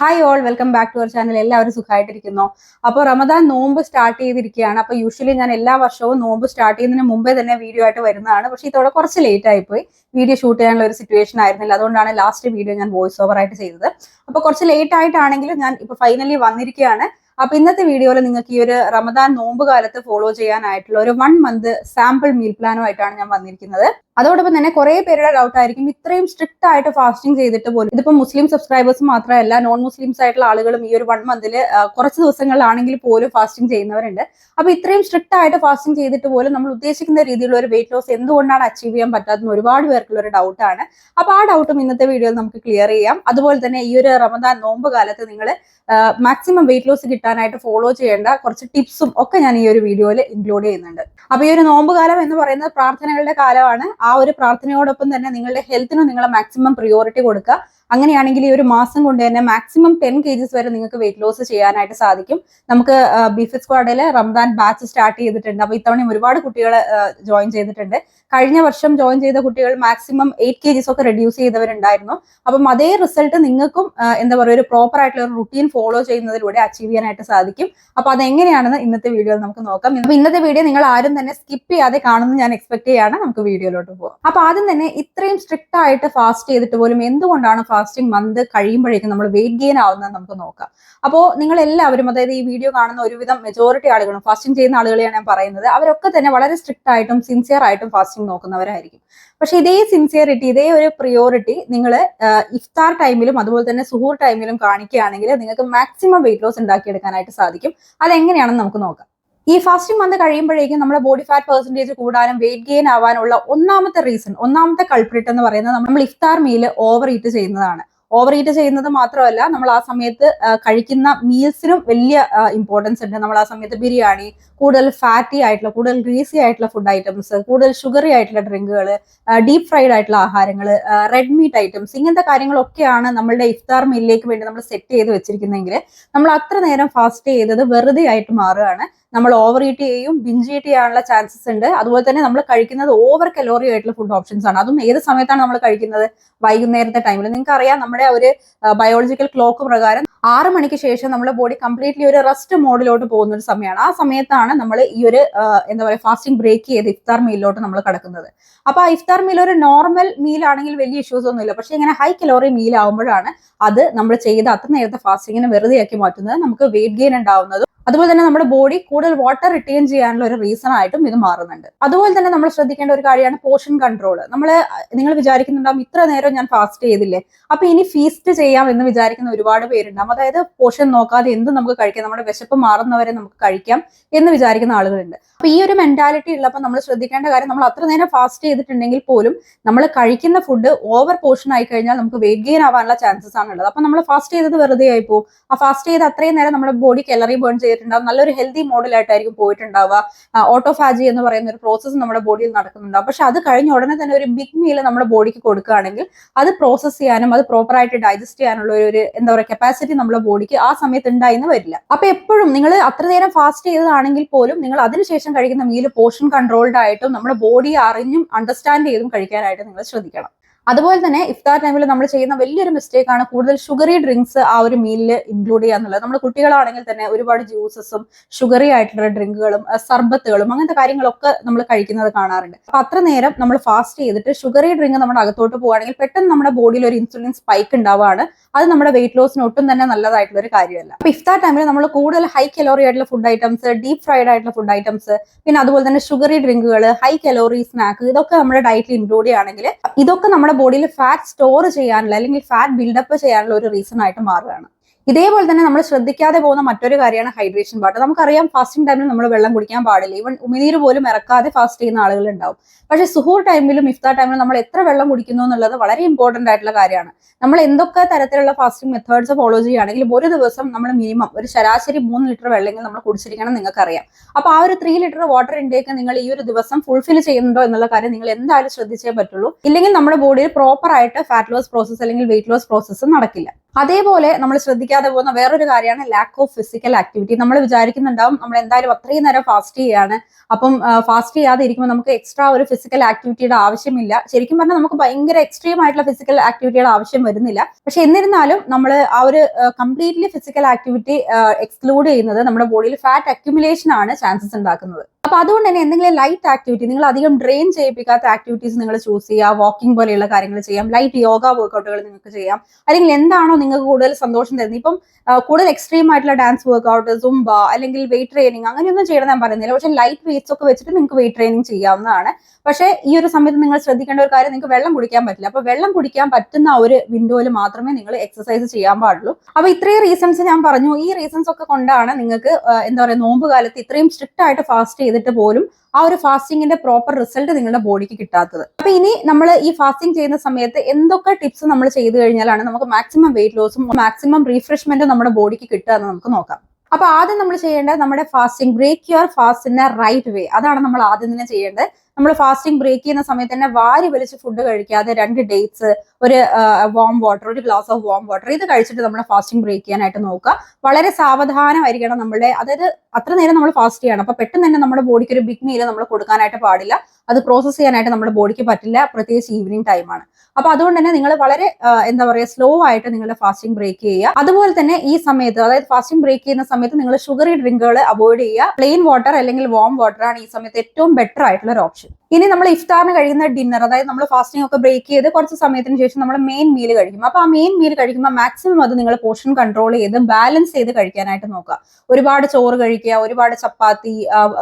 Hi all, welcome back to our channel. എല്ലാവരും സുഖമായിട്ടിരിക്കുന്നു. അപ്പോൾ റമദാൻ നോമ്പ് സ്റ്റാർട്ട് ചെയ്തിരിക്കുകയാണ്. അപ്പോൾ യൂഷ്വലി ഞാൻ എല്ലാ വർഷവും നോമ്പ് സ്റ്റാർട്ട് ചെയ്യുന്നതിന് മുമ്പേ തന്നെ വീഡിയോ ആയിട്ട് വരുന്നതാണ്. പക്ഷേ ഇതോടെ കുറച്ച് ലേറ്റ് ആയിപ്പോയി. വീഡിയോ ഷൂട്ട് ചെയ്യാനുള്ള ഒരു സിറ്റുവേഷൻ ആയിരുന്നില്ല. അതുകൊണ്ടാണ് ലാസ്റ്റ് വീഡിയോ ഞാൻ വോയിസ് ഓവർ ആയിട്ട് ചെയ്തത്. അപ്പോൾ കുറച്ച് ലേറ്റ് ആയിട്ടാണെങ്കിലും ഞാൻ ഇപ്പോൾ ഫൈനലി വന്നിരിക്കുകയാണ്. അപ്പൊ ഇന്നത്തെ വീഡിയോയിൽ നിങ്ങൾക്ക് ഈ ഒരു റമദാൻ നോമ്പ് കാലത്ത് ഫോളോ ചെയ്യാനായിട്ടുള്ള ഒരു 1 മന്ത് സാമ്പിൾ മീൽ പ്ലാനുമായിട്ടാണ് ഞാൻ വന്നിരിക്കുന്നത്. അതോടൊപ്പം തന്നെ കുറെ പേരുടെ ഡൗട്ട് ആയിരിക്കും, ഇത്രയും സ്ട്രിക്റ്റ് ആയിട്ട് ഫാസ്റ്റിംഗ് ചെയ്തിട്ട് പോലും, ഇതിപ്പോ മുസ്ലിം സബ്സ്ക്രൈബേഴ്സ് മാത്രമല്ല നോൺ മുസ്ലിംസ് ആയിട്ടുള്ള ആളുകളും ഈ ഒരു 1 മന്തിൽ കുറച്ച് ദിവസങ്ങളിലാണെങ്കിൽ പോലും ഫാസ്റ്റിംഗ് ചെയ്യുന്നവരുണ്ട്. അപ്പൊ ഇത്രയും സ്ട്രിക്റ്റ് ആയിട്ട് ഫാസ്റ്റിംഗ് ചെയ്തിട്ട് പോലും നമ്മൾ ഉദ്ദേശിക്കുന്ന രീതിയിലുള്ള ഒരു വെയിറ്റ് ലോസ് എന്തുകൊണ്ടാണ് അച്ചീവ് ചെയ്യാൻ പറ്റാത്തതെന്ന് ഒരുപാട് പേർക്കുള്ള ഒരു ഡൗട്ടാണ്. അപ്പൊ ആ ഡൗട്ടും ഇന്നത്തെ വീഡിയോയിൽ നമുക്ക് ക്ലിയർ ചെയ്യാം. അതുപോലെ തന്നെ ഈ ഒരു റമദാൻ നോമ്പ് കാലത്ത് നിങ്ങൾ മാക്സിമം വെയിറ്റ് ലോസ് കിട്ടാനായിട്ട് ഫോളോ ചെയ്യേണ്ട കുറച്ച് ടിപ്സും ഒക്കെ ഞാൻ ഈ ഒരു വീഡിയോയിൽ ഇൻക്ലൂഡ് ചെയ്യുന്നുണ്ട്. അപ്പൊ ഈ ഒരു നോമ്പ് കാലം എന്ന് പറയുന്നത് പ്രാർത്ഥനകളുടെ കാലമാണ്. ആ ഒരു പ്രാർത്ഥനയോടൊപ്പം തന്നെ നിങ്ങളുടെ ഹെൽത്തിനും നിങ്ങൾ മാക്സിമം പ്രിയോറിറ്റി കൊടുക്കുക. അങ്ങനെയാണെങ്കിൽ ഈ ഒരു മാസം കൊണ്ട് തന്നെ മാക്സിമം 10 kgs വരെ നിങ്ങൾക്ക് വെയിറ്റ് ലോസ് ചെയ്യാനായിട്ട് സാധിക്കും. നമുക്ക് ബീഫ് സ്ക്വാഡിൽ റംദാൻ ബാച്ച് സ്റ്റാർട്ട് ചെയ്തിട്ടുണ്ട്. അപ്പൊ ഇത്തവണയും ഒരുപാട് കുട്ടികൾ ജോയിൻ ചെയ്തിട്ടുണ്ട്. കഴിഞ്ഞ വർഷം ജോയിൻ ചെയ്ത കുട്ടികൾ മാക്സിമം 8 kgs ഒക്കെ റെഡ്യൂസ് ചെയ്തവരുണ്ടായിരുന്നു. അപ്പം അതേ റിസൾട്ട് നിങ്ങൾക്കും എന്താ പറയുക, ഒരു പ്രോപ്പർ ആയിട്ടുള്ള ഒരു റുട്ടീൻ ഫോളോ ചെയ്യുന്നതിലൂടെ അച്ചീവ് ചെയ്യാനായിട്ട് സാധിക്കും. അപ്പൊ അതെങ്ങനെയാണെന്ന് ഇന്നത്തെ വീഡിയോയിൽ നമുക്ക് നോക്കാം. അപ്പൊ ഇന്നത്തെ വീഡിയോ നിങ്ങൾ ആരും തന്നെ സ്കിപ്പ് ചെയ്യാതെ കാണുമെന്ന് ഞാൻ എക്സ്പെക്ട് ചെയ്യാണ്. നമുക്ക് വീഡിയോയിലോട്ട് പോകാം. അപ്പൊ ആദ്യം തന്നെ ഇത്രയും സ്ട്രിക്റ്റ് ആയിട്ട് ഫാസ്റ്റ് ചെയ്തിട്ട് പോലും എന്തുകൊണ്ടാണ് ഫാസ്റ്റിംഗ് മന്ത് കഴിയുമ്പോഴേക്കും നമ്മൾ വെയിറ്റ് ഗെയിൻ ആവുന്നത് നമുക്ക് നോക്കാം. അപ്പോൾ നിങ്ങൾ എല്ലാവരും, അതായത് ഈ വീഡിയോ കാണുന്ന ഒരുവിധം മെജോറിറ്റി ആളുകളും, ഫാസ്റ്റിംഗ് ചെയ്യുന്ന ആളുകളെയാണ് ഞാൻ പറയുന്നത്, അവരൊക്കെ തന്നെ വളരെ സ്ട്രിക്റ്റ് ആയിട്ടും സിൻസിയർ ആയിട്ടും ഫാസ്റ്റിംഗ് നോക്കുന്നവരായിരിക്കും. പക്ഷെ ഇതേ സിൻസിയറിറ്റി, ഇതേ ഒരു പ്രിയോറിറ്റി നിങ്ങൾ ഇഫ്താർ ടൈമിലും അതുപോലെ തന്നെ സുഹൂർ ടൈമിലും കാണിക്കുകയാണെങ്കിൽ നിങ്ങൾക്ക് മാക്സിമം വെയിറ്റ് ലോസ് ഉണ്ടാക്കിയെടുക്കാനായിട്ട് സാധിക്കും. അതെങ്ങനെയാണെന്ന് നമുക്ക് നോക്കാം. ഈ ഫാസ്റ്റിംഗ് മന്ത് കഴിയുമ്പോഴേക്കും നമ്മുടെ ബോഡി ഫാറ്റ് പെർസെന്റേജ് കൂടാനും വെയിറ്റ് ഗെയിൻ ആവാനുള്ള ഒന്നാമത്തെ കൾപ്രിറ്റ് എന്ന് പറയുന്നത് നമ്മൾ ഇഫ്താർ മീൽ ഓവർ ഈറ്റ് ചെയ്യുന്നതാണ്. ഓവർ ഈറ്റ് ചെയ്യുന്നത് മാത്രമല്ല, നമ്മൾ ആ സമയത്ത് കഴിക്കുന്ന മീൽസിനും വലിയ ഇമ്പോർട്ടൻസ് ഉണ്ട്. നമ്മൾ ആ സമയത്ത് ബിരിയാണി, കൂടുതൽ ഫാറ്റി ആയിട്ടുള്ള, കൂടുതൽ ഗ്രീസി ആയിട്ടുള്ള ഫുഡ് ഐറ്റംസ്, കൂടുതൽ ഷുഗറി ആയിട്ടുള്ള ഡ്രിങ്കുകൾ, ഡീപ് ഫ്രൈഡ് ആയിട്ടുള്ള ആഹാരങ്ങൾ, റെഡ് മീറ്റ് ഐറ്റംസ്, ഇങ്ങനത്തെ കാര്യങ്ങളൊക്കെയാണ് നമ്മളുടെ ഇഫ്താർ മീലിലേക്ക് വേണ്ടി നമ്മൾ സെറ്റ് ചെയ്ത് വെച്ചിരിക്കുന്നതെങ്കിൽ നമ്മൾ അത്ര നേരം ഫാസ്റ്റ് ചെയ്തത് വെറുതെ ആയിട്ട് മാറുകയാണ്. നമ്മൾ ഓവർ ഈറ്റ് ചെയ്യും, ബിഞ്ച് ഈറ്റ് ചെയ്യാനുള്ള ചാൻസസ് ഉണ്ട്. അതുപോലെ തന്നെ നമ്മൾ കഴിക്കുന്നത് ഓവർ കലോറി ആയിട്ടുള്ള ഫുഡ് ഓപ്ഷൻസ് ആണ്. അതും ഏത് സമയത്താണ് നമ്മൾ കഴിക്കുന്നത്? വൈകുന്നേരത്തെ ടൈമിൽ. നിങ്ങൾക്ക് അറിയാം, നമ്മുടെ ഒരു ബയോളജിക്കൽ ക്ലോക്ക് പ്രകാരം 6 മണിക്ക് ശേഷം നമ്മുടെ ബോഡി കംപ്ലീറ്റ്ലി ഒരു റെസ്റ്റ് മോഡിലോട്ട് പോകുന്ന ഒരു സമയമാണ്. ആ സമയത്താണ് നമ്മൾ ഈ ഒരു എന്താ പറയുക, ഫാസ്റ്റിംഗ് ബ്രേക്ക് ചെയ്ത് ഇഫ്താർ മീലിലോട്ട് നമ്മൾ കടക്കുന്നത്. അപ്പൊ ആ ഇഫ്താർ മീൽ ഒരു നോർമൽ മീൽ ആണെങ്കിൽ വലിയ ഇഷ്യൂസ് ഒന്നുമില്ല. പക്ഷെ ഇങ്ങനെ ഹൈ കലോറി മീൽ ആകുമ്പോഴാണ് അത് നമ്മൾ ചെയ്ത് അത്ര നേരത്തെ ഫാസ്റ്റിങ്ങിനെ വെറുതെയാക്കി മാറ്റുന്നത്, നമുക്ക് വെയിറ്റ് ഗെയിൻ ഉണ്ടാവുന്നതും അതുപോലെ തന്നെ നമ്മുടെ ബോഡി കൂടുതൽ വാട്ടർ റിട്ടേൺ ചെയ്യാനുള്ള ഒരു റീസൺ ആയിട്ടും ഇത് മാറുന്നുണ്ട്. അതുപോലെ തന്നെ നമ്മൾ ശ്രദ്ധിക്കേണ്ട ഒരു കാര്യമാണ് പോർഷൻ കൺട്രോൾ. നിങ്ങൾ വിചാരിക്കുന്നുണ്ടാവും, ഇത്ര നേരം ഞാൻ ഫാസ്റ്റ് ചെയ്തില്ലേ, അപ്പൊ ഇനി ഫീസ്റ്റ് ചെയ്യാം എന്ന് വിചാരിക്കുന്ന ഒരുപാട് പേരുണ്ടാവും. അതായത് പോർഷൻ നോക്കാതെ എന്തും നമുക്ക് കഴിക്കാം, നമ്മുടെ വിശപ്പ് മാറുന്നവരെ നമുക്ക് കഴിക്കാം എന്ന് വിചാരിക്കുന്ന ആളുകളുണ്ട്. അപ്പൊ ഈ ഒരു മെന്റാലിറ്റി ഉള്ളപ്പോൾ നമ്മൾ ശ്രദ്ധിക്കേണ്ട കാര്യം, നമ്മൾ അത്ര നേരം ഫാസ്റ്റ് ചെയ്തിട്ടുണ്ടെങ്കിൽ പോലും നമ്മൾ കഴിക്കുന്ന ഫുഡ് ഓവർ പോർഷൻ ആയി കഴിഞ്ഞാൽ നമുക്ക് വെയിറ്റ് ഗെയിൻ ആവാനുള്ള ചാൻസസ് ആണുള്ളത്. അപ്പൊ നമ്മൾ ഫാസ്റ്റ് ചെയ്തത് വെറുതെ ആയി പോകും. ആ ഫാസ്റ്റ് ചെയ്ത് അത്രയും നേരം നമ്മുടെ ബോഡി കലറി ബേൺ ചെയ്തിട്ടുണ്ടാവും, നല്ലൊരു ഹെൽത്തി മോഡലായിട്ടായിരിക്കും പോയിട്ടുണ്ടാവുക. ഓട്ടോഫാജി എന്ന് പറയുന്ന ഒരു പ്രോസസ്സ് നമ്മുടെ ബോഡിയിൽ നടക്കുന്നുണ്ടാവും. പക്ഷെ അത് കഴിഞ്ഞ ഉടനെ തന്നെ ഒരു ബിഗ് മീൽ നമ്മുടെ ബോഡിക്ക് കൊടുക്കുകയാണെങ്കിൽ അത് പ്രോസസ് ചെയ്യാനും അത് പ്രോപ്പറായിട്ട് ഡൈജസ്റ്റ് ചെയ്യാനുള്ള ഒരു എന്താ പറയുക കപ്പാസിറ്റി നമ്മുടെ ബോഡിക്ക് ആ സമയത്ത് ഉണ്ടായിന്ന് വരില്ല. അപ്പൊ എപ്പോഴും നിങ്ങൾ അത്ര നേരം ഫാസ്റ്റ് ചെയ്തതാണെങ്കിൽ പോലും നിങ്ങൾ അതിനുശേഷം കഴിക്കുന്ന മീൽ പോർഷൻ കൺട്രോൾഡ് ആയിട്ടും നമ്മുടെ ബോഡി അറിഞ്ഞും അണ്ടർസ്റ്റാൻഡ് ചെയ്തും കഴിക്കാനായിട്ട് നിങ്ങൾ ശ്രദ്ധിക്കണം. അതുപോലെ തന്നെ ഇഫ്താർ ടൈമിൽ നമ്മൾ ചെയ്യുന്ന വലിയൊരു മിസ്റ്റേക്ക് ആണ് കൂടുതൽ ഷുഗറി ഡ്രിങ്ക്സ് ആ ഒരു മീലിൽ ഇൻക്ലൂഡ് ചെയ്യുക എന്നുള്ളത്. നമ്മൾ കുട്ടികളാണെങ്കിൽ തന്നെ ഒരുപാട് ജ്യൂസസും ഷുഗറി ആയിട്ടുള്ള ഡ്രിങ്കുകളും സർബത്തുകളും അങ്ങനത്തെ കാര്യങ്ങളൊക്കെ നമ്മൾ കഴിക്കുന്നത് കാണാറുണ്ട്. അപ്പൊ അത്ര നേരം നമ്മൾ ഫാസ്റ്റ് ചെയ്തിട്ട് ഷുഗറി ഡ്രിങ്ക് നമ്മുടെ അകത്തോട്ട് പോവുകയാണെങ്കിൽ പെട്ടെന്ന് നമ്മുടെ ബോഡിയിൽ ഒരു ഇൻസുലിൻ സ്പൈക്ക് ഉണ്ടാവുകയാണ്. അത് നമ്മുടെ വെയിറ്റ് ലോസിന് ഒട്ടും തന്നെ നല്ലതായിട്ടുള്ള ഒരു കാര്യമല്ല. അപ്പൊ ഇഫ്താർ ടൈമിൽ നമ്മൾ കൂടുതൽ ഹൈ കലോറി ആയിട്ടുള്ള ഫുഡ് ഐറ്റംസ്, ഡീപ് ഫ്രൈഡ് ആയിട്ടുള്ള ഫുഡ് ഐറ്റംസ്, പിന്നെ അതുപോലെ തന്നെ ഷുഗറി ഡ്രിങ്കുകൾ, ഹൈ കലോറി സ്നാക്ക്, ഇതൊക്കെ നമ്മുടെ ഡയറ്റിൽ ഇൻക്ലൂഡ് ചെയ്യുകയാണെങ്കിൽ ഇതൊക്കെ നമ്മുടെ ബോഡിയിൽ ഫാറ്റ് സ്റ്റോർ ചെയ്യാനുള്ള അല്ലെങ്കിൽ ഫാറ്റ് ബിൽഡപ്പ് ചെയ്യാനുള്ള ഒരു റീസൺ ആയിട്ട് മാറുകയാണ്. ഇതേപോലെ തന്നെ നമ്മൾ ശ്രദ്ധിക്കാതെ പോകുന്ന മറ്റൊരു കാര്യമാണ് ഹൈഡ്രേഷൻ വാട്ടർ. നമുക്കറിയാം, ഫാസ്റ്റിംഗ് ടൈമിൽ നമ്മൾ വെള്ളം കുടിക്കാൻ പാടില്ല. ഈവൻ ഉമിനീര് പോലും ഇറക്കാതെ ഫാസ്റ്റ് ചെയ്യുന്ന ആളുകൾ ഉണ്ടാവും. പക്ഷേ സുഹൂർ ടൈമിലും ഇഫ്താർ ടൈമിലും നമ്മൾ എത്ര വെള്ളം കുടിക്കുന്നു എന്നുള്ളത് വളരെ ഇമ്പോർട്ടന്റ് ആയിട്ടുള്ള കാര്യമാണ്. നമ്മൾ എന്തൊക്കെ തരത്തിലുള്ള ഫാസ്റ്റിംഗ് മെത്തേഡ്സ് ഫോളോ ചെയ്യുകയാണെങ്കിലും ഒരു ദിവസം നമ്മൾ മിനിമം ഒരു ശരാശരി 3 ലിറ്റർ വെള്ളമെങ്കിൽ നമ്മൾ കുടിച്ചിരിക്കണം നിങ്ങൾക്കറിയാം. അപ്പൊ ആ ഒരു 3 ലിറ്റർ വാട്ടർ ഇൻടേക്ക് നിങ്ങൾ ഈ ഒരു ദിവസം ഫുൾഫിൽ ചെയ്യുന്നുണ്ടോ എന്നുള്ള കാര്യം നിങ്ങൾ എന്തായാലും ശ്രദ്ധിച്ചേ പറ്റുള്ളൂ. ഇല്ലെങ്കിൽ നമ്മുടെ ബോഡിയിൽ പ്രോപ്പർ ആയിട്ട് ഫാറ്റ് ലോസ് പ്രോസസ് അല്ലെങ്കിൽ വെയിറ്റ് ലോസ് പ്രോസസ്സ് നടക്കില്ല. അതേപോലെ നമ്മൾ ശ്രദ്ധിക്കാതെ പോകുന്ന വേറൊരു കാര്യമാണ് ലാക്ക് ഓഫ് ഫിസിക്കൽ ആക്ടിവിറ്റി. നമ്മൾ വിചാരിക്കുന്നുണ്ടാവും നമ്മൾ എന്തായാലും അത്രയും നേരം ഫാസ്റ്റ് ചെയ്യാണ്, അപ്പം ഫാസ്റ്റ് ചെയ്യാതെ ഇരിക്കുമ്പോൾ നമുക്ക് എക്സ്ട്രാ ഒരു ഫിസിക്കൽ ആക്ടിവിറ്റിയുടെ ആവശ്യമില്ല. ശരിക്കും പറഞ്ഞാൽ നമുക്ക് ഭയങ്കര എക്സ്ട്രീം ആയിട്ടുള്ള ഫിസിക്കൽ ആക്ടിവിറ്റിയുടെ ആവശ്യം വരുന്നില്ല. പക്ഷെ എന്നിരുന്നാലും നമ്മൾ ആ ഒരു കംപ്ലീറ്റ്ലി ഫിസിക്കൽ ആക്ടിവിറ്റി എക്സ്ക്ലൂഡ് ചെയ്യുന്നത് നമ്മുടെ ബോഡിയിൽ ഫാറ്റ് അക്യുമുലേഷൻ ആണ് ചാൻസസ് ഉണ്ടാക്കുന്നത്. അപ്പൊ അതുകൊണ്ട് തന്നെ എന്തെങ്കിലും ലൈറ്റ് ആക്ടിവിറ്റി, നിങ്ങൾ അധികം ഡ്രെയിൻ ചെയ്യിപ്പിക്കാത്ത ആക്ടിവിറ്റീസ് നിങ്ങൾ ചൂസ് ചെയ്യുക. വാക്കിംഗ് പോലെയുള്ള കാര്യങ്ങൾ ചെയ്യാം, ലൈറ്റ് യോഗ വർക്കൗട്ടുകൾ നിങ്ങൾക്ക് ചെയ്യാം, അല്ലെങ്കിൽ എന്താണോ നിങ്ങൾക്ക് കൂടുതൽ സന്തോഷം തരുന്നത്. ഇപ്പം കൂടുതൽ എക്സ്ട്രീം ആയിട്ടുള്ള ഡാൻസ് വർക്കൗട്ട്, സുംബ അല്ലെങ്കിൽ വെയിറ്റ് ട്രെയിനിങ് അങ്ങനെയൊന്നും ചെയ്യണം ഞാൻ പറയുന്നില്ല. പക്ഷെ ലൈറ്റ് വെയിറ്റ്സ് ഒക്കെ വെച്ചിട്ട് നിങ്ങൾക്ക് വെയിറ്റ് ട്രെയിനിങ് ചെയ്യാവുന്നതാണ്. പക്ഷേ ഈ ഒരു സമയത്ത് നിങ്ങൾ ശ്രദ്ധിക്കേണ്ട ഒരു കാര്യം, നിങ്ങൾക്ക് വെള്ളം കുടിക്കാൻ പറ്റില്ല. അപ്പൊ വെള്ളം കുടിക്കാൻ പറ്റുന്ന ആ ഒരു വിൻഡോയിൽ മാത്രമേ നിങ്ങൾ എക്സസൈസ് ചെയ്യാൻ പാടുള്ളൂ. അപ്പൊ ഇത്രയും റീസൺസ് ഞാൻ പറഞ്ഞു. ഈ റീസൺസ് ഒക്കെ കൊണ്ടാണ് നിങ്ങൾക്ക് എന്താ പറയുക, നോമ്പ് കാലത്ത് ഇത്രയും സ്ട്രിക്റ്റ് ആയിട്ട് ഫാസ്റ്റ് ചെയ്തിട്ട് പോലും ആ ഒരു ഫാസ്റ്റിംഗിന്റെ പ്രോപ്പർ റിസൾട്ട് നിങ്ങളുടെ ബോഡിക്ക് കിട്ടാത്തത്. അപ്പൊ ഇനി നമ്മൾ ഈ ഫാസ്റ്റിംഗ് ചെയ്യുന്ന സമയത്ത് എന്തൊക്കെ ടിപ്സ് നമ്മൾ ചെയ്തു കഴിഞ്ഞാലാണ് നമുക്ക് മാക്സിമം വെയിറ്റ് ലോസും മാക്സിമം റീഫ്രഷ്മെന്റും നമ്മുടെ ബോഡിക്ക് കിട്ടുക എന്ന് നമുക്ക് നോക്കാം. അപ്പൊ ആദ്യം നമ്മൾ ചെയ്യേണ്ടത് നമ്മുടെ fasting, break your fast in a right way. അതാണ് നമ്മൾ ആദ്യം തന്നെ ചെയ്യേണ്ടത്. നമ്മൾ ഫാസ്റ്റിംഗ് ബ്രേക്ക് ചെയ്യുന്ന സമയത്ത് തന്നെ വാരി വലിച്ച് ഫുഡ് കഴിക്കാതെ 2 ഡേറ്റ്സ്, ഒരു വാം വാട്ടർ, ഒരു ഗ്ലാസ് ഓഫ് വാം വാട്ടർ ഇത് കഴിച്ചിട്ട് നമ്മൾ ഫാസ്റ്റിംഗ് ബ്രേക്ക് ചെയ്യാനായിട്ട് നോക്കുക. വളരെ സാവധാനമായിരിക്കണം നമ്മളുടെ, അതായത് അത്ര നേരം നമ്മൾ ഫാസ്റ്റ് ചെയ്യണം. അപ്പൊ പെട്ടെന്ന് തന്നെ നമ്മുടെ ബോഡിക്ക് ഒരു ബിഗ് മീൽ നമ്മൾ കൊടുക്കാനായിട്ട് പാടില്ല. അത് പ്രോസസ് ചെയ്യാനായിട്ട് നമ്മുടെ ബോഡിക്ക് പറ്റില്ല, പ്രത്യേകിച്ച് ഈവനിങ് ടൈമാണ്. അപ്പൊ അതുകൊണ്ട് തന്നെ നിങ്ങൾ വളരെ എന്താ പറയുക, സ്ലോ ആയിട്ട് നിങ്ങളുടെ ഫാസ്റ്റിംഗ് ബ്രേക്ക് ചെയ്യുക. അതുപോലെ തന്നെ ഈ സമയത്ത്, അതായത് ഫാസ്റ്റിംഗ് ബ്രേക്ക് ചെയ്യുന്ന സമയത്ത് നിങ്ങൾ ഷുഗറി ഡ്രിങ്കുകൾ അവോയ്ഡ് ചെയ്യുക. പ്ലെയിൻ വാട്ടർ അല്ലെങ്കിൽ വാം വാട്ടർ ആണ് ഈ സമയത്ത് ഏറ്റവും ബെറ്റർ ആയിട്ടുള്ള ഒരു ഓപ്ഷൻ. ഇനി നമ്മൾ ഇഫ്താറിന് കഴിയുന്ന ഡിന്നർ, അതായത് നമ്മൾ ഫാസ്റ്റിംഗ് ഒക്കെ ബ്രേക്ക് ചെയ്ത് കുറച്ച് സമയത്തിന് ശേഷം നമ്മൾ മെയിൻ മീൽ കഴിക്കും. അപ്പൊ ആ മെയിൻ മീൽ കഴിക്കുമ്പോൾ മാക്സിമം അത് നിങ്ങൾ പോർഷൻ കൺട്രോൾ ചെയ്ത് ബാലൻസ് ചെയ്ത് കഴിക്കാനായിട്ട് നോക്കുക. ഒരുപാട് ചോറ് കഴിക്കുക, ഒരുപാട് ചപ്പാത്തി,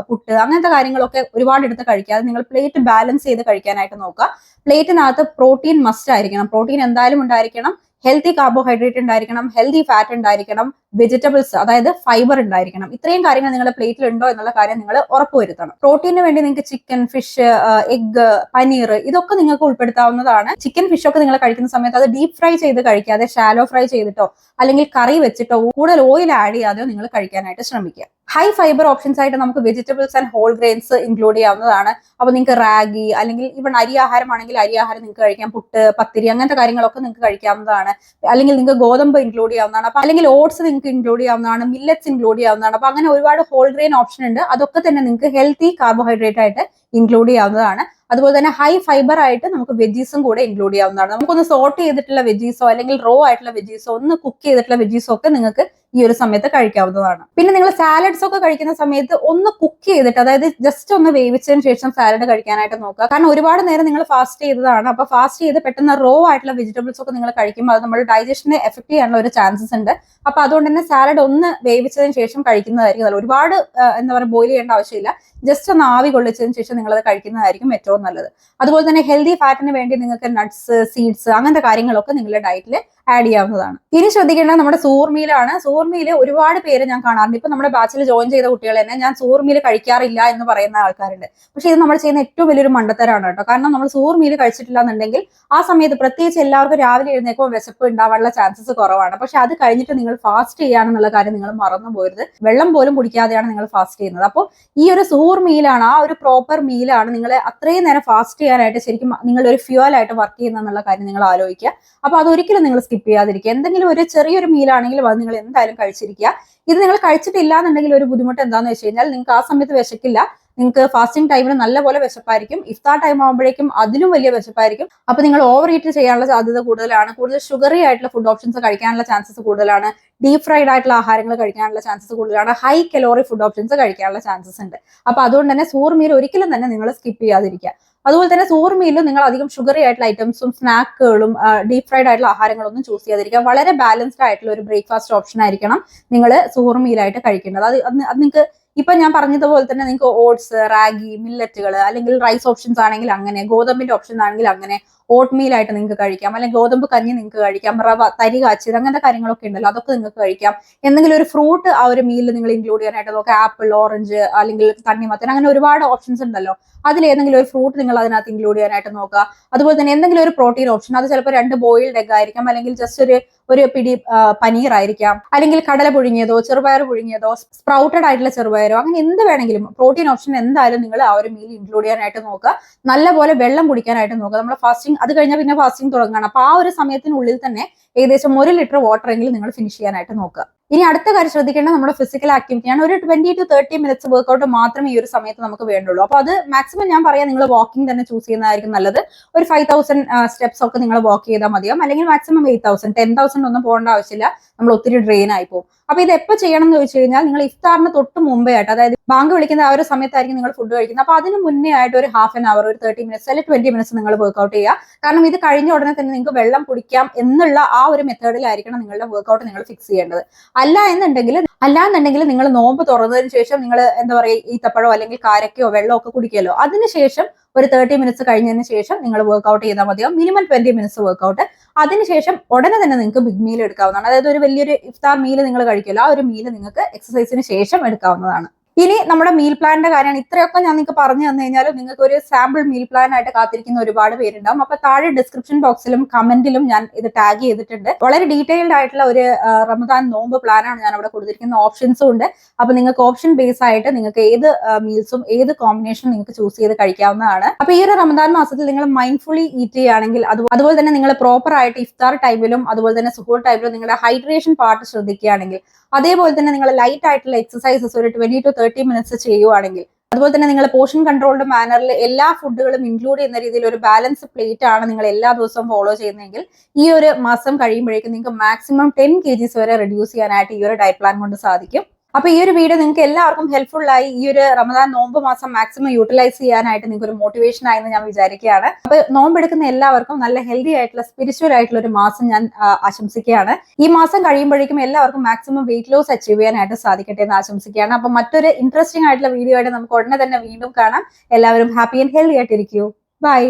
പുട്ട് അങ്ങനത്തെ കാര്യങ്ങളൊക്കെ ഒരുപാട് എടുത്ത് കഴിക്കാതെ നിങ്ങൾ പ്ലേറ്റ് ബാലൻസ് ചെയ്ത് കഴിക്കാനായിട്ട് നോക്കുക. പ്ലേറ്റിനകത്ത് പ്രോട്ടീൻ മസ്റ്റ് ആയിരിക്കണം. പ്രോട്ടീൻ എന്തായാലും ഉണ്ടായിരിക്കണം, ഹെൽത്തി കാർബോഹൈഡ്രേറ്റ് ഉണ്ടായിരിക്കണം, ഹെൽത്തി ഫാറ്റ് ഉണ്ടായിരിക്കണം, വെജിറ്റബിൾസ് അതായത് ഫൈബർ ഉണ്ടായിരിക്കണം. ഇത്രയും കാര്യങ്ങൾ നിങ്ങളുടെ പ്ലേറ്റിൽ ഉണ്ടോ എന്നുള്ള കാര്യം നിങ്ങൾ ഉറപ്പുവരുത്തണം. പ്രോട്ടീന് വേണ്ടി നിങ്ങൾക്ക് ചിക്കൻ, ഫിഷ്, എഗ്, പനീർ ഇതൊക്കെ നിങ്ങൾക്ക് ഉൾപ്പെടുത്താവുന്നതാണ്. ചിക്കൻ, ഫിഷ് ഒക്കെ നിങ്ങൾ കഴിക്കുന്ന സമയത്ത് അത് ഡീപ് ഫ്രൈ ചെയ്ത് കഴിക്കാതെ ഷാലോ ഫ്രൈ ചെയ്തിട്ടോ അല്ലെങ്കിൽ കറി വെച്ചിട്ടോ കൂടുതൽ ഓയിൽ ആഡ് ചെയ്യാതെയോ നിങ്ങൾ കഴിക്കാനായിട്ട് ശ്രമിക്കുക. ഹൈ ഫൈബർ ഓപ്ഷൻസ് ആയിട്ട് നമുക്ക് vegetables and whole grains include ചെയ്യാവുന്നതാണ്. അപ്പൊ നിങ്ങൾക്ക് റാഗി അല്ലെങ്കിൽ ഇവൺ അരി ആഹാരമാണെങ്കിൽ അരി ആഹാരം നിങ്ങൾക്ക് കഴിക്കാം, പുട്ട്, പത്തിരി അങ്ങനത്തെ കാര്യങ്ങളൊക്കെ നിങ്ങൾക്ക് കഴിക്കാവുന്നതാണ്. അല്ലെങ്കിൽ നിങ്ങൾക്ക് ഗോതമ്പ് ഇൻക്ലൂഡ് ചെയ്യാവുന്നതാണ്. അപ്പൊ അല്ലെങ്കിൽ ഓട്സ് നിങ്ങൾക്ക് ഇൻക്ലൂഡ് ചെയ്യാവുന്നതാണ്, മില്ലറ്റ്സ് ഇൻക്ലൂഡ് ചെയ്യാവുന്നതാണ്. അപ്പൊ അങ്ങനെ ഒരുപാട് ഹോൾ ഗ്രെയിൻ ഓപ്ഷൻ ഉണ്ട്. അതൊക്കെ തന്നെ നിങ്ങൾക്ക് ഹെൽത്തി കാർബോഹൈഡ്രേറ്റ് ആയിട്ട് ഇൻക്ലൂഡ് ചെയ്യാവുന്നതാണ്. അതുപോലെ തന്നെ ഹൈ ഫൈബർ ആയിട്ട് നമുക്ക് വെജീസും കൂടെ ഇൻക്ലൂഡ് ചെയ്യാവുന്നതാണ്. നമുക്കൊന്ന് സോർട്ട് ചെയ്തിട്ടുള്ള വെജീസോ അല്ലെങ്കിൽ റോ ആയിട്ടുള്ള വെജീസോ, ഒന്ന് കുക്ക് ചെയ്തിട്ടുള്ള വെജീസോ ഒക്കെ നിങ്ങൾക്ക് ഈ ഒരു സമയത്ത് കഴിക്കാവുന്നതാണ്. പിന്നെ നിങ്ങൾ സാലഡ്സ് ഒക്കെ കഴിക്കുന്ന സമയത്ത് ഒന്ന് കുക്ക് ചെയ്തിട്ട്, അതായത് ജസ്റ്റ് ഒന്ന് വേവിച്ചതിന് ശേഷം സാലഡ് കഴിക്കാനായിട്ട് നോക്കുക. കാരണം ഒരുപാട് നേരം നിങ്ങൾ ഫാസ്റ്റ് ചെയ്തതാണ്. അപ്പൊ ഫാസ്റ്റ് ചെയ്ത് പെട്ടെന്ന് റോ ആയിട്ടുള്ള വെജിറ്റബിൾസ് ഒക്കെ നിങ്ങൾ കഴിക്കുമ്പോൾ അത് നമ്മുടെ ഡൈജഷനെ എഫക്ട് ചെയ്യാനുള്ള ഒരു ചാൻസസ് ഉണ്ട്. അപ്പൊ അതുകൊണ്ട് തന്നെ സാലഡ് ഒന്ന് വേവിച്ചതിന് ശേഷം കഴിക്കുന്നതായിരിക്കും നല്ലത്. ഒരുപാട് എന്താ പറയുക, ബോയിൽ ചെയ്യേണ്ട ആവശ്യമില്ല. ജസ്റ്റ് ഒന്ന് ആവി കൊള്ളിച്ചതിന് ശേഷം നിങ്ങൾ അത് കഴിക്കുന്നതായിരിക്കും ഏറ്റവും നല്ലത്. അതുപോലെ തന്നെ ഹെൽത്തി ഫാറ്റിന് വേണ്ടി നിങ്ങൾക്ക് നട്ട്സ്, സീഡ്സ് അങ്ങനത്തെ കാര്യങ്ങളൊക്കെ നിങ്ങളുടെ ഡയറ്റിൽ ആഡ് ചെയ്യാവുന്നതാണ്. ഇനി ശ്രദ്ധിക്കേണ്ടത് നമ്മുടെ സൂർ മീലാണ്. സൂർ മീല് ഒരുപാട് പേര് ഞാൻ കാണാറുണ്ട്. ഇപ്പൊ നമ്മുടെ ബാച്ചിൽ ജോയിൻ ചെയ്ത കുട്ടികൾ തന്നെ ഞാൻ സൂർ മീല് കഴിക്കാറില്ല എന്ന് പറയുന്ന ആൾക്കാരുണ്ട്. പക്ഷെ ഇത് നമ്മൾ ചെയ്യുന്ന ഏറ്റവും വലിയൊരു മണ്ടത്തരാണ് കേട്ടോ. കാരണം നമ്മൾ സൂർ മീല് കഴിച്ചിട്ടില്ല എന്നുണ്ടെങ്കിൽ ആ സമയത്ത് പ്രത്യേകിച്ച് എല്ലാവർക്കും രാവിലെ എഴുന്നേക്കുമ്പോൾ വിശപ്പ് ഉണ്ടാവാനുള്ള ചാൻസസ് കുറവാണ്. പക്ഷെ അത് കഴിഞ്ഞിട്ട് നിങ്ങൾ ഫാസ്റ്റ് ചെയ്യാണെന്നുള്ള കാര്യം നിങ്ങൾ മറന്നു പോരുത്. വെള്ളം പോലും കുടിക്കാതെയാണ് നിങ്ങൾ ഫാസ്റ്റ് ചെയ്യുന്നത്. അപ്പോൾ ഈ ഒരു സൂർ മീലാണ്, ആ ഒരു പ്രോപ്പർ മീലാണ് നിങ്ങളെ അത്രയും നേരം ഫാസ്റ്റ് ചെയ്യാനായിട്ട് ശരിക്കും നിങ്ങളുടെ ഒരു ഫ്യൂവൽ ആയിട്ട് വർക്ക് ചെയ്യുന്ന എന്നുള്ള കാര്യം നിങ്ങൾ ആലോചിക്കുക. അപ്പൊ അതൊരിക്കലും നിങ്ങൾ സ്കിപ്പ് ചെയ്യാതിരിക്കുക. എന്തെങ്കിലും ഒരു ചെറിയൊരു മീലാണെങ്കിലും അത് നിങ്ങൾ എന്തായാലും കഴിച്ചിരിക്കുക. ഇത് നിങ്ങൾ കഴിച്ചിട്ടില്ല എന്നുണ്ടെങ്കിൽ ഒരു ബുദ്ധിമുട്ട് എന്താന്ന് വെച്ച് കഴിഞ്ഞാൽ നിങ്ങൾക്ക് ആ സമയത്ത് വിശക്കില്ല. നിങ്ങൾക്ക് ഫാസ്റ്റിംഗ് ടൈമിൽ നല്ലപോലെ വിശപ്പായിരിക്കും. ഇഫ്താർ ടൈം ആകുമ്പോഴേക്കും അതിലും വലിയ വിശപ്പായിരിക്കും. അപ്പൊ നിങ്ങൾ ഓവർ ഈറ്റ് ചെയ്യാനുള്ള സാധ്യത കൂടുതലാണ്. കൂടുതൽ ഷുഗറി ആയിട്ടുള്ള ഫുഡ് ഓപ്ഷൻസ് കഴിക്കാനുള്ള ചാൻസസ് കൂടുതലാണ്. ഡീപ് ഫ്രൈഡ് ആയിട്ടുള്ള ആഹാരങ്ങൾ കഴിക്കാനുള്ള ചാൻസസ് കൂടുതലാണ്. ഹൈ കലോറി ഫുഡ് ഓപ്ഷൻസ് കഴിക്കാനുള്ള ചാൻസസ് ഉണ്ട്. അപ്പൊ അതുകൊണ്ട് തന്നെ സൂർ മീൽ ഒരിക്കലും തന്നെ നിങ്ങൾ സ്കിപ്പ് ചെയ്യാതിരിക്കുക. അതുപോലെ തന്നെ സൂർ മീലിൽ നിങ്ങൾ അധികം ഷുഗറി ആയിട്ടുള്ള ഐറ്റംസും സ്നാക്കുകളും ഡീപ് ഫ്രൈഡ് ആയിട്ടുള്ള ആഹാരങ്ങളൊന്നും ചൂസ് ചെയ്യാതിരിക്കുക. വളരെ ബാലൻസ്ഡ് ആയിട്ടുള്ള ഒരു ബ്രേക്ക്ഫാസ്റ്റ് ഓപ്ഷൻ ആയിരിക്കണം നിങ്ങൾ സൂർ മീലായിട്ട് കഴിക്കേണ്ടത്. അത് നിങ്ങൾക്ക് ഇപ്പൊ ഞാൻ പറഞ്ഞതുപോലെ തന്നെ നിങ്ങൾക്ക് ഓട്സ്, റാഗി, മില്ലറ്റുകൾ അല്ലെങ്കിൽ റൈസ് ഓപ്ഷൻസ് ആണെങ്കിൽ അങ്ങനെ, ഗോതമ്പിന്റെ ഓപ്ഷൻ ആണെങ്കിൽ അങ്ങനെ, ഓട്ട് മീൽ ആയിട്ട് നിങ്ങൾക്ക് കഴിക്കാം, അല്ലെങ്കിൽ ഗോതമ്പ് കഞ്ഞി നിങ്ങൾക്ക് കഴിക്കാം, റവ, തരി കാച്ചിയത് അങ്ങനത്തെ കാര്യങ്ങളൊക്കെ ഉണ്ടല്ലോ, അതൊക്കെ നിങ്ങൾക്ക് കഴിക്കാം. എന്തെങ്കിലും ഒരു ഫ്രൂട്ട് ആ ഒരു മീലിൽ നിങ്ങൾ ഇൻക്ലൂഡ് ചെയ്യാനായിട്ട് നോക്കുക. ആപ്പിൾ, ഓറഞ്ച് അല്ലെങ്കിൽ തണ്ണിമത്തൻ, അങ്ങനെ ഒരുപാട് ഓപ്ഷൻസ് ഉണ്ടല്ലോ. അതിലേതെങ്കിലും ഒരു ഫ്രൂട്ട് നിങ്ങൾ അതിനകത്ത് ഇൻക്ലൂഡ് ചെയ്യാനായിട്ട് നോക്കുക. അതുപോലെ തന്നെ എന്തെങ്കിലും ഒരു പ്രോട്ടീൻ ഓപ്ഷൻ, അത് ചിലപ്പോൾ 2 ബോയിൽഡ് എഗ് ആയിരിക്കാം, അല്ലെങ്കിൽ ജസ്റ്റ് ഒരു പിടി പനീർ ആയിരിക്കാം, അല്ലെങ്കിൽ കടല പുഴുങ്ങിയതോ ചെറുപയർ പുഴുങ്ങിയതോ സ്പ്രൗട്ടഡ് ആയിട്ടുള്ള ചെറുപയരോ, അങ്ങനെ എന്ത് വേണമെങ്കിലും പ്രോട്ടീൻ ഓപ്ഷൻ എന്തായാലും നിങ്ങൾ ആ ഒരു മീൽ ഇൻക്ലൂഡ് ചെയ്യാനായിട്ട് നോക്കുക. നല്ലപോലെ വെള്ളം കുടിക്കാനായിട്ട് നോക്കുക. നമ്മുടെ ഫാസ്റ്റിംഗ് ഫാസ്റ്റിംഗ്, അത് കഴിഞ്ഞാൽ പിന്നെ ഫാസ്റ്റിംഗ് തുടങ്ങുകയാണ്. അപ്പൊ ആ ഒരു സമയത്തിനുള്ളിൽ തന്നെ ഏകദേശം 1 ലിറ്റർ വാട്ടർ എങ്കിലും നിങ്ങൾ ഫിനിഷ് ചെയ്യാനായിട്ട് നോക്കുക. ഇനി അടുത്ത കാര്യം ശ്രദ്ധിക്കേണ്ടത് നമ്മുടെ ഫിസിക്കൽ ആക്ടിവിറ്റിയാണ്. ഒരു 20 to 30 മിനിറ്റ്സ് വർക്ക്ഔട്ട് മാത്രമേ ഈ ഒരു സമയത്ത് നമുക്ക് വേണ്ടുള്ളൂ. അപ്പൊ അത് മാക്സിമം ഞാൻ പറയാം, നിങ്ങൾ വാക്കിംഗ് തന്നെ ചൂസ് ചെയ്യുന്നതായിരിക്കും നല്ലത്. ഒരു 5000 സ്റ്റെപ്സ് ഒക്കെ നിങ്ങൾ വാക്ക് ചെയ്താൽ മതിയാവും, അല്ലെങ്കിൽ മാക്സിമം 8000, 10,000 ഒന്നും പോകേണ്ട ആവശ്യമില്ല, നമ്മൾ ഒത്തിരി ഡ്രെയിൻ ആയി പോകും. അപ്പൊ ഇത് എപ്പോൾ ചെയ്യണം എന്ന് ചോദിച്ചു കഴിഞ്ഞാൽ, നിങ്ങൾ ഇഫ്താറിന് തൊട്ട് മുമ്പേ ആയിട്ട്, അതായത് ബാങ്ക് വിളിക്കുന്ന ആ ഒരു സമയത്തായിരിക്കും നിങ്ങൾ ഫുഡ് കഴിക്കുന്നത്. അപ്പൊ അതിന് മുന്നേ ആയിട്ട് ഒരു ഹാഫ് ആൻ അവർ, ഒരു 30 മിനിറ്റ്സ് അല്ലെങ്കിൽ 20 മിനിറ്റ്സ് നിങ്ങൾ വർക്ക്ഔട്ട് ചെയ്യുക. കാരണം ഇത് കഴിഞ്ഞ ഉടനെ തന്നെ നിങ്ങൾക്ക് വെള്ളം കുടിക്കാം എന്നുള്ള ആ ഒരു മെത്തേഡിലായിരിക്കണം നിങ്ങളുടെ വർക്ക്ഔട്ട് നിങ്ങൾ ഫിക്സ് ചെയ്യേണ്ടത്. അല്ലാന്നുണ്ടെങ്കിൽ നിങ്ങൾ നോമ്പ് തുറന്നതിന് ശേഷം നിങ്ങൾ എന്താ പറയുക, ഈത്തപ്പഴോ അല്ലെങ്കിൽ കാരക്കയോ വെള്ളമോ ഒക്കെ കുടിക്കുമല്ലോ, അതിനുശേഷം ഒരു 30 മിനിറ്റ്സ് കഴിഞ്ഞതിന് ശേഷം നിങ്ങൾ വർക്ക്ഔട്ട് ചെയ്താൽ മതിയാവും. Minimum 20 minutes workout. അതിനുശേഷം ഉടനെ തന്നെ നിങ്ങൾക്ക് ബിഗ് മീൽ എടുക്കാവുന്നതാണ്. അതായത് ഒരു വലിയൊരു ഇഫ്താർ മീൽ നിങ്ങൾ കഴിക്കുമല്ലോ, ആ ഒരു മീൽ നിങ്ങൾക്ക് എക്സസൈസിന് ശേഷം എടുക്കാവുന്നതാണ്. ഇനി നമ്മുടെ മീൽ പ്ലാനിന്റെ കാര്യമാണ്. ഇത്രയൊക്കെ ഞാൻ നിങ്ങൾക്ക് പറഞ്ഞു തന്നു കഴിഞ്ഞാലും നിങ്ങൾക്ക് ഒരു സാമ്പിൾ മീൽ പ്ലാൻ ആയിട്ട് കാത്തിരിക്കുന്ന ഒരുപാട് പേരുണ്ടാവും. അപ്പൊ താഴെ ഡിസ്ക്രിപ്ഷൻ ബോക്സിലും കമന്റിലും ഞാൻ ഇത് ടാഗ് ചെയ്തിട്ടുണ്ട്. വളരെ ഡീറ്റെയിൽഡ് ആയിട്ടുള്ള ഒരു റമദാൻ നോമ്പ് പ്ലാനാണ് ഞാൻ അവിടെ കൊടുത്തിരിക്കുന്ന. ഓപ്ഷൻസും ഉണ്ട്. അപ്പൊ നിങ്ങൾക്ക് ഓപ്ഷൻ ബേസ് ആയിട്ട് നിങ്ങൾക്ക് ഏത് മീൽസും ഏത് കോമ്പിനേഷനും നിങ്ങൾക്ക് ചൂസ് ചെയ്ത് കഴിക്കാവുന്നതാണ്. അപ്പൊ ഈ ഒരു റമദാൻ മാസത്തിൽ നിങ്ങൾ മൈൻഡ്ഫുള്ളി ഈറ്റ് ചെയ്യുകയാണെങ്കിൽ, അതുപോലെ തന്നെ നിങ്ങൾ പ്രോപ്പർ ആയിട്ട് ഇഫ്താർ ടൈമിലും അതുപോലെ തന്നെ സുഹൂർ ടൈമിലും നിങ്ങളുടെ ഹൈഡ്രേഷൻ പാർട്ട് ശ്രദ്ധിക്കുകയാണെങ്കിൽ, അതേപോലെ തന്നെ നിങ്ങൾ ലൈറ്റ് ആയിട്ടുള്ള എക്സസൈസസ് ഒരു 20 to 30 മിനിറ്റ്സ് ചെയ്യുവാണെങ്കിൽ, അതുപോലെ തന്നെ നിങ്ങൾ പോർഷൻ കൺട്രോൾഡ് മാനറിൽ എല്ലാ ഫുഡുകളും ഇൻക്ലൂഡ് ചെയ്യുന്ന രീതിയിൽ ഒരു ബാലൻസ് പ്ലേറ്റ് ആണ് നിങ്ങൾ എല്ലാ ദിവസവും ഫോളോ ചെയ്യുന്നതെങ്കിൽ, ഈ ഒരു മാസം കഴിയുമ്പോഴേക്കും നിങ്ങൾക്ക് മാക്സിമം 10 kgs വരെ റെഡ്യൂസ് ചെയ്യാനായിട്ട് ഈ ഒരു ഡയറ്റ് പ്ലാൻ കൊണ്ട് സാധിക്കും. അപ്പൊ ഈ ഒരു വീഡിയോ നിങ്ങൾക്ക് എല്ലാവർക്കും ഹെൽപ്ഫുൾ ആയി. ഈ ഒരു റമദാൻ നോമ്പ് മാസം മാക്സിമം യൂട്ടിലൈസ് ചെയ്യാനായിട്ട് നിങ്ങൾക്ക് ഒരു മോട്ടിവേഷൻ ആയെന്ന് ഞാൻ വിചാരിക്കുകയാണ്. അപ്പൊ നോമ്പ് എടുക്കുന്ന എല്ലാവർക്കും നല്ല ഹെൽത്തി ആയിട്ടുള്ള സ്പിരിച്വൽ ആയിട്ടുള്ള ഒരു മാസം ഞാൻ ആശംസിക്കുകയാണ്. ഈ മാസം കഴിയുമ്പോഴേക്കും എല്ലാവർക്കും മാക്സിമം വെയിറ്റ് ലോസ് അച്ചീവ് ചെയ്യാനായിട്ട് സാധിക്കട്ടെ എന്ന് ആശംസിക്കുകയാണ്. അപ്പൊ മറ്റൊരു ഇൻട്രസ്റ്റിംഗ് ആയിട്ടുള്ള വീഡിയോ ആയിട്ട് നമുക്ക് ഉടനെ തന്നെ വീണ്ടും കാണാം. എല്ലാവരും ഹാപ്പി ആൻഡ് ഹെൽത്തി ആയിട്ടിരിക്കൂ. ബൈ.